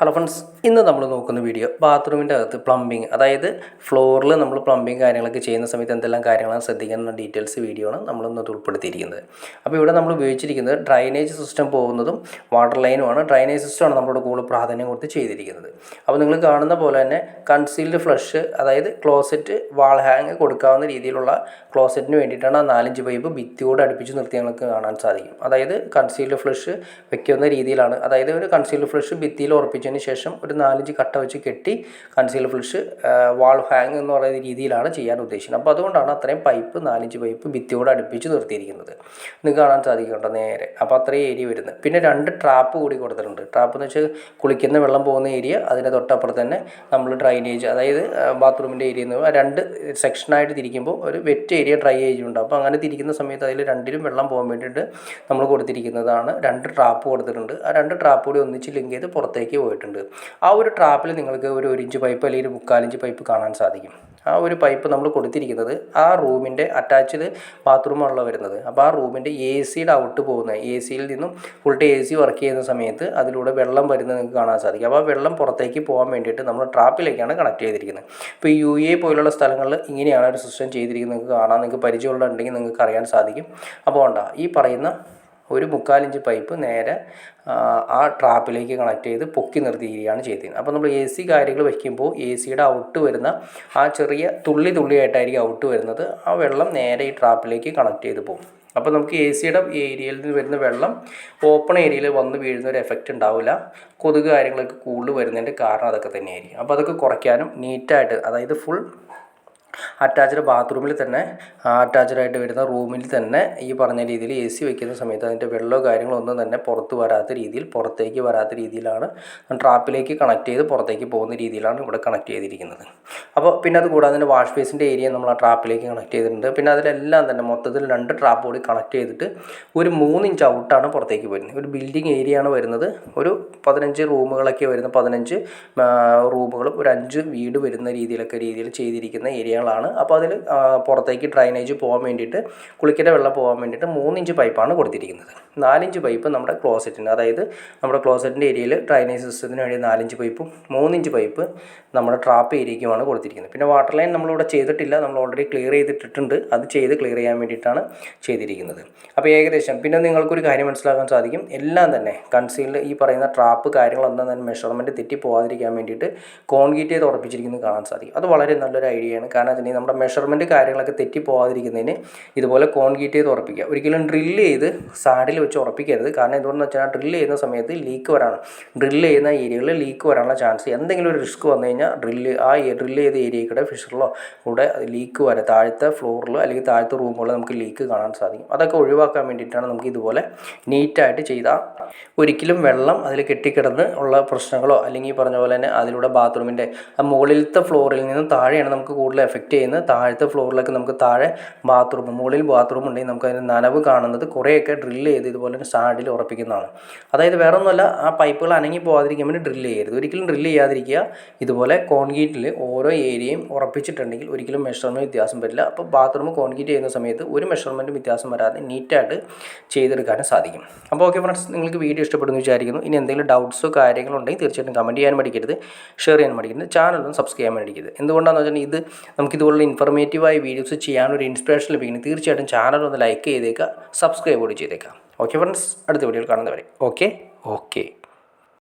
Hello friends, ഇന്ന് നമ്മൾ നോക്കുന്ന വീഡിയോ ബാത്റൂമിൻ്റെ അകത്ത് പ്ലംബിങ്, അതായത് ഫ്ലോറിൽ നമ്മൾ പ്ലംബിങ് കാര്യങ്ങളൊക്കെ ചെയ്യുന്ന സമയത്ത് എന്തെല്ലാം കാര്യങ്ങളാണ് ശ്രദ്ധിക്കുന്ന ഡീറ്റെയിൽസ് വീഡിയോ ആണ് നമ്മളിന്നത് ഉൾപ്പെടുത്തിയിരിക്കുന്നത്. അപ്പോൾ ഇവിടെ നമ്മൾ ഉപയോഗിച്ചിരിക്കുന്നത് ഡ്രൈനേജ് സിസ്റ്റം പോകുന്നതും വാട്ടർ ലൈനുമാണ്. ഡ്രൈനേജ് സിസ്റ്റമാണ് നമ്മളുടെ കൂടുതൽ പ്രാധാന്യം കൊടുത്ത് ചെയ്തിരിക്കുന്നത്. അപ്പോൾ നിങ്ങൾ കാണുന്ന പോലെ തന്നെ കൺസീൽഡ് ഫ്ലഷ്, അതായത് ക്ലോസറ്റ് വാൾ ഹാങ് കൊടുക്കാവുന്ന രീതിയിലുള്ള ക്ലോസറ്റിന് വേണ്ടിയിട്ടാണ് ആ 4-5 പൈപ്പ് ഭിത്തിയോട് അടുപ്പിച്ച് നിർത്തി ഞങ്ങൾക്ക് കാണാൻ സാധിക്കും. അതായത് കൺസീൽഡ് ഫ്ലഷ് വെക്കുന്ന രീതിയിലാണ്. അതായത് ഒരു കൺസീൽഡ് ഫ്ലഷ് ഭിത്തിയിൽ ഉറപ്പിച്ചതിന് ശേഷം ഒരു 4-5 കട്ട വെച്ച് കെട്ടി കൺസീൽഡ് ഫ്ലഷ് വാൾ ഹാങ് എന്ന് പറയുന്ന രീതിയിലാണ് ചെയ്യാൻ ഉദ്ദേശിക്കുന്നത്. അപ്പോൾ അതുകൊണ്ടാണ് അത്രയും പൈപ്പ് 4-5 പൈപ്പ് ഭിത്തിയോട് അടുപ്പിച്ച് നിർത്തിയിരിക്കുന്നത്. നിങ്ങൾക്ക് കാണാൻ സാധിക്കുന്നുണ്ടോ നേരെ. അപ്പോൾ അത്രയും ഏരിയ വരുന്നത്. പിന്നെ 2 ട്രാപ്പ് കൂടി കൊടുത്തിട്ടുണ്ട്. ട്രാപ്പ് എന്ന് വെച്ചാൽ കുളിക്കുന്ന വെള്ളം പോകുന്ന ഏരിയ, അതിൻ്റെ തൊട്ടപ്പുറത്ത് തന്നെ നമ്മൾ ഡ്രൈനേജ്, അതായത് ബാത്റൂമിൻ്റെ ഏരിയ എന്ന് 2 സെക്ഷനായിട്ട് തിരിക്കുമ്പോൾ ഒരു വെറ്റ് ഏരിയ, ഡ്രൈ ഏരിയ ഉണ്ട്. അപ്പോൾ അങ്ങനെ തിരിക്കുന്ന സമയത്ത് അതിൽ രണ്ടിലും വെള്ളം പോകാൻ വേണ്ടിയിട്ട് നമ്മൾ കൊടുത്തിരിക്കുന്നതാണ് 2 ട്രാപ്പ് കൊടുത്തിട്ടുണ്ട്. ആ 2 ട്രാപ്പ് കൂടി ഒന്നിച്ച് ലിങ്ക് ചെയ്ത് പുറത്തേക്ക് പോയിട്ടുണ്ട്. ആ ഒരു ട്രാപ്പിൽ നിങ്ങൾക്ക് ഒരു 1 ഇഞ്ച് പൈപ്പ് അല്ലെങ്കിൽ 1/4 ഇഞ്ച് പൈപ്പ് കാണാൻ സാധിക്കും. ആ ഒരു പൈപ്പ് നമ്മൾ കൊടുത്തിരിക്കുന്നത് ആ റൂമിൻ്റെ അറ്റാച്ച്ഡ് ബാത്റൂമാണല്ലോ വരുന്നത്. അപ്പോൾ ആ റൂമിൻ്റെ AC-യുടെ ഔട്ട് പോകുന്ന, AC-യിൽ നിന്നും ഫുൾ AC വർക്ക് ചെയ്യുന്ന സമയത്ത് അതിലൂടെ വെള്ളം വരുന്നത് നിങ്ങൾക്ക് കാണാൻ സാധിക്കും. അപ്പോൾ ആ വെള്ളം പുറത്തേക്ക് പോകാൻ വേണ്ടിയിട്ട് നമ്മൾ ട്രാപ്പിലേക്കാണ് കണക്ട് ചെയ്തിരിക്കുന്നത്. ഇപ്പോൾ UAE പോലുള്ള സ്ഥലങ്ങളിൽ ഇങ്ങനെയാണ് ഒരു സിസ്റ്റം ചെയ്തിരിക്കുന്നത്. നിങ്ങൾക്ക് കാണാൻ, നിങ്ങൾക്ക് പരിചയമുണ്ടെങ്കിൽ നിങ്ങൾക്ക് അറിയാൻ സാധിക്കും. അപ്പോൾ ഈ പറയുന്ന ഒരു 1/4 ഇഞ്ച് പൈപ്പ് നേരെ ആ ട്രാപ്പിലേക്ക് കണക്ട് ചെയ്ത് പൊക്കി നിർത്തിയിരിക്കുകയാണ് ചെയ്തിരിക്കുന്നത്. അപ്പോൾ നമ്മൾ AC കാര്യങ്ങൾ വയ്ക്കുമ്പോൾ AC-യുടെ ഔട്ട് വരുന്ന ആ ചെറിയ തുള്ളിയായിട്ടായിരിക്കും ഔട്ട് വരുന്നത്. ആ വെള്ളം നേരെ ഈ ട്രാപ്പിലേക്ക് കണക്ട് ചെയ്ത് പോകും. അപ്പോൾ നമുക്ക് AC-യുടെ ഏരിയയിൽ നിന്ന് വരുന്ന വെള്ളം ഓപ്പൺ ഏരിയയിൽ വന്ന് വീഴുന്ന ഒരു എഫക്റ്റ് ഉണ്ടാവില്ല. കൊതുക് കാര്യങ്ങളൊക്കെ കൂടുതൽ വരുന്നതിൻ്റെ കാരണം അതൊക്കെ തന്നെയായിരിക്കും. അപ്പോൾ അതൊക്കെ കുറയ്ക്കാനും നീറ്റായിട്ട്, അതായത് ഫുൾ അറ്റാച്ച്ഡ് ബാത്റൂമിൽ തന്നെ അറ്റാച്ച്ഡായിട്ട് വരുന്ന റൂമിൽ തന്നെ ഈ പറഞ്ഞ രീതിയിൽ AC വയ്ക്കുന്ന സമയത്ത് അതിൻ്റെ വെള്ളമോ കാര്യങ്ങളോ ഒന്നും തന്നെ പുറത്തേക്ക് വരാത്ത രീതിയിലാണ് ട്രാപ്പിലേക്ക് കണക്ട് ചെയ്ത് പുറത്തേക്ക് പോകുന്ന രീതിയിലാണ് ഇവിടെ കണക്ട് ചെയ്തിരിക്കുന്നത്. അപ്പോൾ പിന്നെ അത് കൂടാതെ തന്നെ വാഷ് ബേസിൻ്റെ ഏരിയ നമ്മൾ ആ ട്രാപ്പിലേക്ക് കണക്ട് ചെയ്തിട്ടുണ്ട്. പിന്നെ അതിലെല്ലാം തന്നെ മൊത്തത്തിൽ 2 ട്രാപ്പ് കൂടി കണക്ട് ചെയ്തിട്ട് ഒരു 3 ഇഞ്ച് ഔട്ടാണ് പുറത്തേക്ക് വരുന്നത്. ഒരു ബിൽഡിംഗ് ഏരിയ ആണ് വരുന്നത്. ഒരു 15 റൂമുകളൊക്കെ വരുന്ന 15 റൂമുകളും ഒരു 5 വീട് വരുന്ന രീതിയിൽ ചെയ്തിരിക്കുന്ന ഏരിയ. അപ്പോൾ അതിൽ പുറത്തേക്ക് ഡ്രൈനേജ് പോകാൻ വേണ്ടിയിട്ട്, കുളിക്കേണ്ട വെള്ളം പോകാൻ വേണ്ടിയിട്ട് 3 ഇഞ്ച് പൈപ്പാണ് കൊടുത്തിരിക്കുന്നത്. 4 ഇഞ്ച് പൈപ്പ് നമ്മുടെ ക്ലോസറ്റിന്, അതായത് നമ്മുടെ ക്ലോസറ്റിൻ്റെ ഏരിയയിൽ ഡ്രൈനേജ് സിസ്റ്റത്തിന് വേണ്ടി 4 ഇഞ്ച് പൈപ്പും 3 ഇഞ്ച് പൈപ്പ് നമ്മുടെ ട്രാപ്പ് ഏരിയയ്ക്കുമാണ് കൊടുത്തിരിക്കുന്നത്. പിന്നെ വാട്ടർ ലൈൻ നമ്മളിവിടെ ചെയ്തിട്ടില്ല, നമ്മൾ ഓൾറെഡി ക്ലിയർ ചെയ്തിട്ടിട്ടുണ്ട്. അത് ക്ലിയർ ചെയ്യാൻ വേണ്ടിയിട്ടാണ് ചെയ്തിരിക്കുന്നത്. അപ്പോൾ ഏകദേശം പിന്നെ നിങ്ങൾക്കൊരു കാര്യം മനസ്സിലാക്കാൻ സാധിക്കും, എല്ലാം തന്നെ കൺസീൽഡ് ഈ പറയുന്ന ട്രാപ്പ് കാര്യങ്ങളൊന്നും തന്നെ മെഷർമെൻറ്റ് തെറ്റി പോകാതിരിക്കാൻ വേണ്ടിയിട്ട് കോൺക്രീറ്റ് ചെയ്ത് ഉറപ്പിച്ചിരിക്കുന്നത് കാണാൻ സാധിക്കും. അത് വളരെ നല്ലൊരു ഐഡിയയാണ്. കാരണം നമ്മുടെ മെഷർമെൻറ്റ് കാര്യങ്ങളൊക്കെ തെറ്റി പോകാതിരിക്കുന്നതിന് ഇതുപോലെ കോൺക്രീറ്റ് ചെയ്ത് ഉറപ്പിക്കുക. ഒരിക്കലും ഡ്രില്ല് ചെയ്ത് സാഡിൽ വെച്ച് ഉറപ്പിക്കരുത്. കാരണം എന്തുകൊണ്ടെന്ന് വെച്ചാൽ ഡ്രില്ല് ചെയ്യുന്ന സമയത്ത് ഡ്രില്ല് ചെയ്യുന്ന ഏരിയകളിൽ ലീക്ക് വരാനുള്ള ചാൻസ്, എന്തെങ്കിലും ഒരു റിസ്ക് വന്നു കഴിഞ്ഞാൽ ഡ്രില്ല് ചെയ്ത ഏരിയയിൽ കൂടെ ഫിഷറിലോ കൂടെ ലീക്ക് വരാം. താഴത്തെ ഫ്ലോറിലോ അല്ലെങ്കിൽ താഴത്തെ റൂമുകളിലോ നമുക്ക് ലീക്ക് കാണാൻ സാധിക്കും. അതൊക്കെ ഒഴിവാക്കാൻ വേണ്ടിയിട്ടാണ് നമുക്ക് ഇതുപോലെ നീറ്റായിട്ട് ചെയ്താൽ ഒരിക്കലും വെള്ളം അതിൽ കെട്ടിക്കിടന്ന് ഉള്ള പ്രശ്നങ്ങളോ അല്ലെങ്കിൽ ഈ പറഞ്ഞ പോലെ തന്നെ അതിലൂടെ ബാത്റൂമിൻ്റെ മുകളിലത്തെ ഫ്ലോറിൽ നിന്നും താഴെയാണ് നമുക്ക് കൂടുതൽ എഫക്റ്റ് ചെയ്യുന്നത്. താഴത്തെ ഫ്ലോറിലൊക്കെ നമുക്ക് താഴെ മുകളിൽ ബാത്റൂം ഉണ്ടെങ്കിൽ നമുക്ക് അതിന് നനവ് കാണുന്നത് കുറേയൊക്കെ ഡ്രില്ല് ചെയ്ത് ഇതുപോലെ തന്നെ സാഡിൽ ഉറപ്പിക്കുന്നതാണ്. അതായത് വേറെ ഒന്നുമല്ല, ആ പൈപ്പുകൾ അനങ്ങി പോകാതിരിക്കാൻ വേണ്ടി ഡ്രില്ല് ചെയ്യരുത്. ഒരിക്കലും ഡ്രില്ല് ചെയ്യാതിരിക്കുക. ഇതുപോലെ കോൺക്രീറ്റിൽ ഓരോ ഏരിയയും ഉറപ്പിച്ചിട്ടുണ്ടെങ്കിൽ ഒരിക്കലും മെഷർമെൻറ്റ് വ്യത്യാസം വരില്ല. അപ്പോൾ ബാത്റൂം കോൺക്രീറ്റ് ചെയ്യുന്ന സമയത്ത് ഒരു മെഷർമെൻറ്റ് വ്യത്യാസം വരാതെ നീറ്റായിട്ട് ചെയ്തെടുക്കാനും സാധിക്കും. അപ്പോൾ ഓക്കെ ഫ്രണ്ട്സ്, നിങ്ങൾക്ക് വീഡിയോ ഇഷ്ടപ്പെടുന്നു വിചാരിക്കുന്നു. ഇനി എന്തെങ്കിലും ഡൗട്ട്സോ കാര്യങ്ങളോ ഉണ്ടെങ്കിൽ തീർച്ചയായിട്ടും കമൻറ്റ് ചെയ്യാൻ മടിക്കരുത്, ഷെയർ ചെയ്യാൻ മടിക്കരുത്, ചാനലൊന്നും സബ്സ്ക്രൈബ് ചെയ്യാൻ മടിക്കരുത്. എന്തുകൊണ്ടാണെന്ന് വെച്ചാൽ ഇത് നമുക്കിതുപോലുള്ള ഇൻഫർമേറ്റീവായ വീഡിയോസ് ചെയ്യാനൊരു ഇൻസ്പിറേഷൻ ലഭിക്കുന്നത്. തീർച്ചയായിട്ടും ചാനൽ ഒന്ന് ലൈക്ക് ചെയ്തേക്കുക, സബ്സ്ക്രൈബ് കൂടി ചെയ്തേക്കാം. ഓക്കെ ഫ്രണ്ട്സ്, അടുത്ത വീഡിയോയിൽ കാണുന്നവരെ ഓക്കെ.